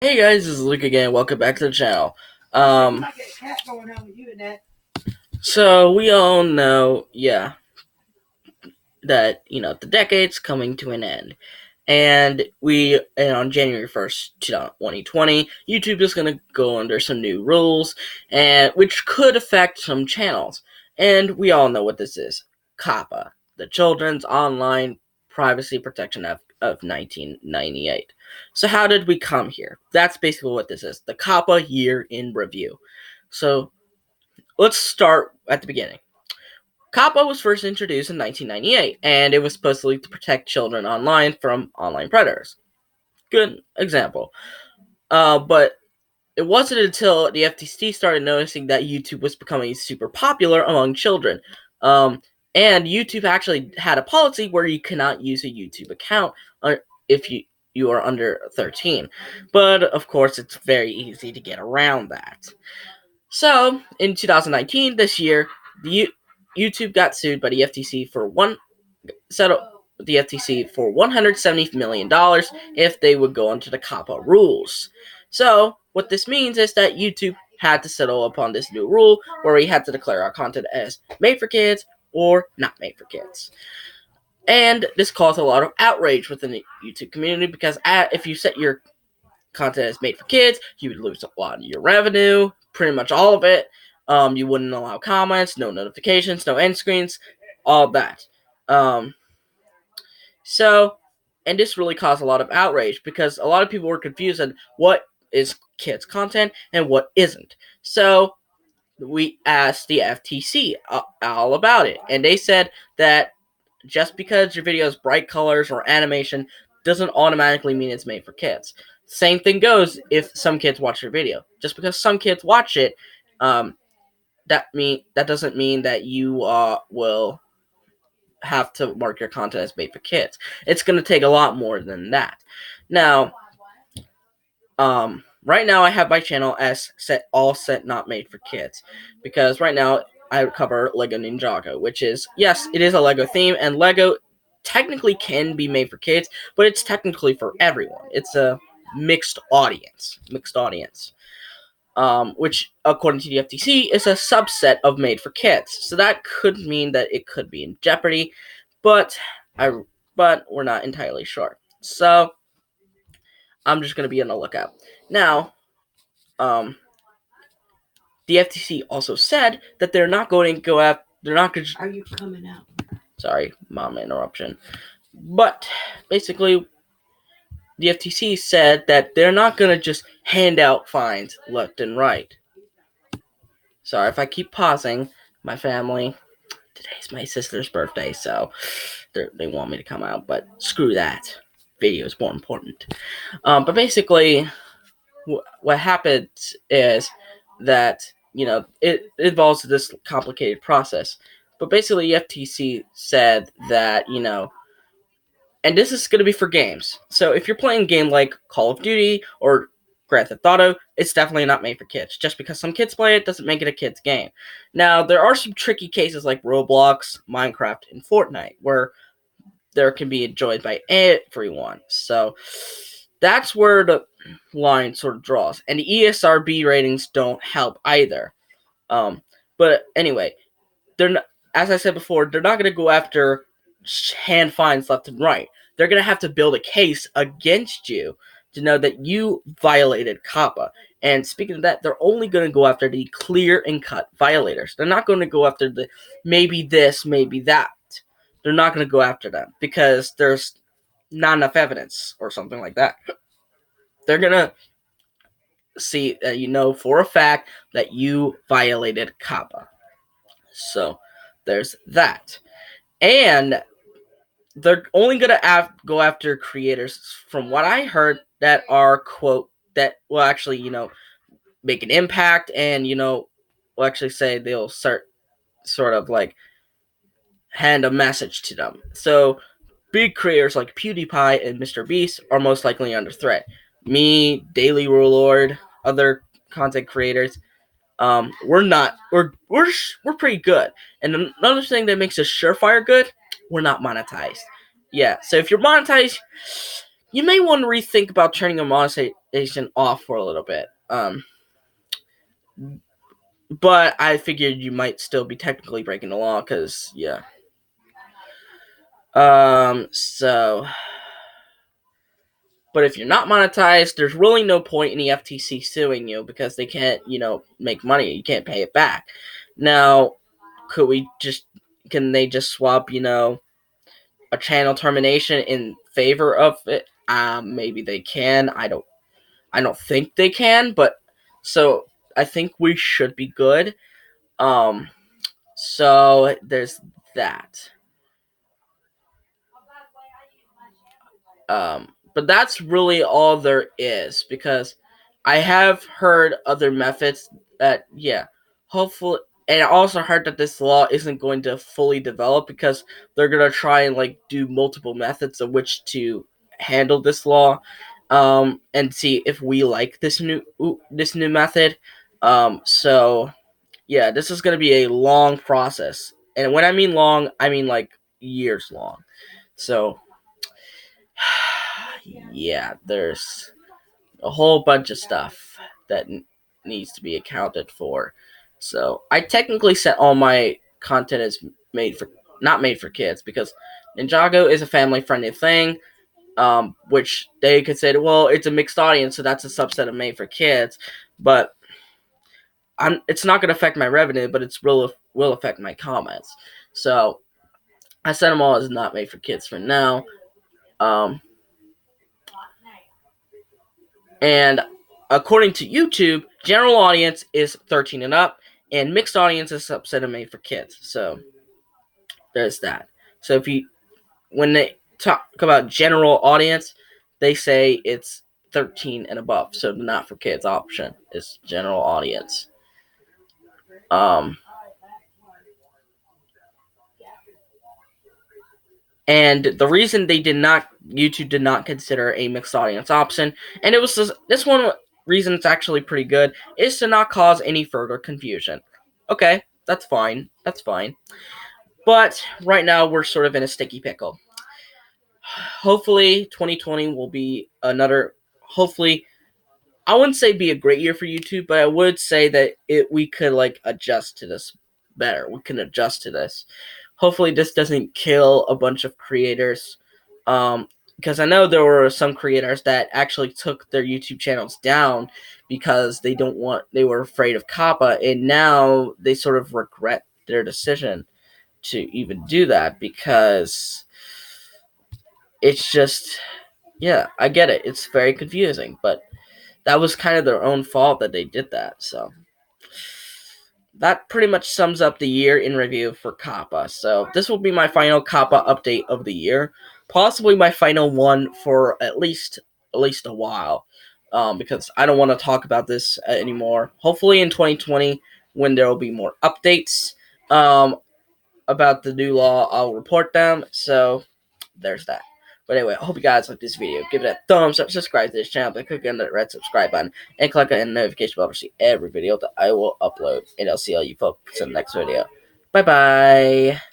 Hey guys, this is Luke again. Welcome back to the channel. So we all know, that the decade's coming to an end, and on January 1st, 2020, YouTube is going to go under some new rules, and which could affect some channels. And we all know what this is: COPPA, the Children's Online Privacy Protection Act of 1998. So how did we come here? That's basically what this is: the COPPA year in review. So let's start at the beginning. COPPA was first introduced in 1998, and it was supposedly to protect children online from online predators. Good example. But it wasn't until the FTC started noticing that YouTube was becoming super popular among children. And YouTube actually had a policy where you cannot use a YouTube account if you are under 13. But of course, it's very easy to get around that. So in 2019, this year, YouTube got sued by the FTC for $170 million if they would go into the COPPA rules. So what this means is that YouTube had to settle upon this new rule where we had to declare our content as made for kids or not made for kids. And this caused a lot of outrage within the YouTube community because if you set your content as made for kids, you would lose a lot of your revenue, pretty much all of it. You wouldn't allow comments, no notifications, no end screens, all that. And this really caused a lot of outrage because a lot of people were confused on what is kids content and what isn't. So we asked the FTC all about it, and they said that just because your video has bright colors or animation doesn't automatically mean it's made for kids. Same thing goes if some kids watch your video. Just because some kids watch it, that doesn't mean that you will have to mark your content as made for kids. It's going to take a lot more than that. Now, right now I have my channel as set not made for kids because right now I cover Lego Ninjago, which is, yes, it is a Lego theme, and Lego technically can be made for kids, but it's technically for everyone. It's a mixed audience, which according to the FTC is a subset of made for kids. So that could mean that it could be in jeopardy, but we're not entirely sure. So I'm just going to be on the lookout. Now, the FTC also said that they're not going to go after. They're not going to. Are you coming out? Sorry, mom interruption. But basically, the FTC said that they're not going to just hand out fines left and right. Sorry if I keep pausing. My family. Today's my sister's birthday, so they want me to come out, but screw that. Video is more important. But basically, what happens is that it involves this complicated process. But basically, FTC said that and this is going to be for games. So if you're playing a game like Call of Duty or Grand Theft Auto, it's definitely not made for kids. Just because some kids play it doesn't make it a kid's game. Now, there are some tricky cases like Roblox, Minecraft, and Fortnite where there can be enjoyed by everyone. So that's where the line sort of draws. And the ESRB ratings don't help either. But anyway, they're not, as I said before, they're not going to go after hand fines left and right. They're going to have to build a case against you to know that you violated COPPA. And speaking of that, they're only going to go after the clear and cut violators. They're not going to go after the maybe this, maybe that. They're not going to go after them because there's not enough evidence or something like that. They're going to see that for a fact that you violated COPPA. So there's that. And they're only going to go after creators, from what I heard, that are, quote, that will actually, make an impact and, will actually say they'll start sort of like hand a message to them. So big creators like PewDiePie and MrBeast are most likely under threat. Me, Daily Warlord, other content creators, we're not. We're pretty good. And another thing that makes us surefire good, we're not monetized. Yeah. So if you're monetized, you may want to rethink about turning your monetization off for a little bit. But I figured you might still be technically breaking the law, because, yeah. So, but if you're not monetized, there's really no point in the FTC suing you, because they can't, make money. You can't pay it back. Now, can they just swap, a channel termination in favor of it? Maybe they can. I don't think they can, but so I think we should be good. So there's that. But that's really all there is, because I have heard other methods that, yeah, hopefully, and I also heard that this law isn't going to fully develop, because they're going to try and do multiple methods of which to handle this law, and see if we like this new method. So yeah, this is going to be a long process, and when I mean long, I mean years long. So yeah, there's a whole bunch of stuff that needs to be accounted for. So I technically set all my content as not made for kids, because Ninjago is a family friendly thing, which they could say, well, it's a mixed audience, so that's a subset of made for kids. But it's not going to affect my revenue, but it's will affect my comments. So I set them all as not made for kids for now. And according to YouTube, general audience is 13 and up, and mixed audience is a subset of made for kids. So there's that. So when they talk about general audience, they say it's 13 and above. So the not for kids option is general audience. And the reason YouTube did not consider a mixed audience option, and it was this one reason it's actually pretty good, is to not cause any further confusion. Okay, that's fine. But right now we're sort of in a sticky pickle. Hopefully 2020 will be hopefully, I wouldn't say be a great year for YouTube, but I would say that we could adjust to this better. We can adjust to this. Hopefully this doesn't kill a bunch of creators, because I know there were some creators that actually took their YouTube channels down because they were afraid of COPPA, and now they sort of regret their decision to even do that, because it's just, yeah, I get it. It's very confusing, but that was kind of their own fault that they did that. So that pretty much sums up the year in review for COPPA. So this will be my final COPPA update of the year, possibly my final one for at least a while, because I don't want to talk about this anymore. Hopefully in 2020, when there will be more updates about the new law, I'll report them. So there's that. But anyway, I hope you guys like this video. Give it a thumbs up, subscribe to this channel by clicking on the red subscribe button, and click on the notification bell to see every video that I will upload. And I'll see all you folks in the next video. Bye bye.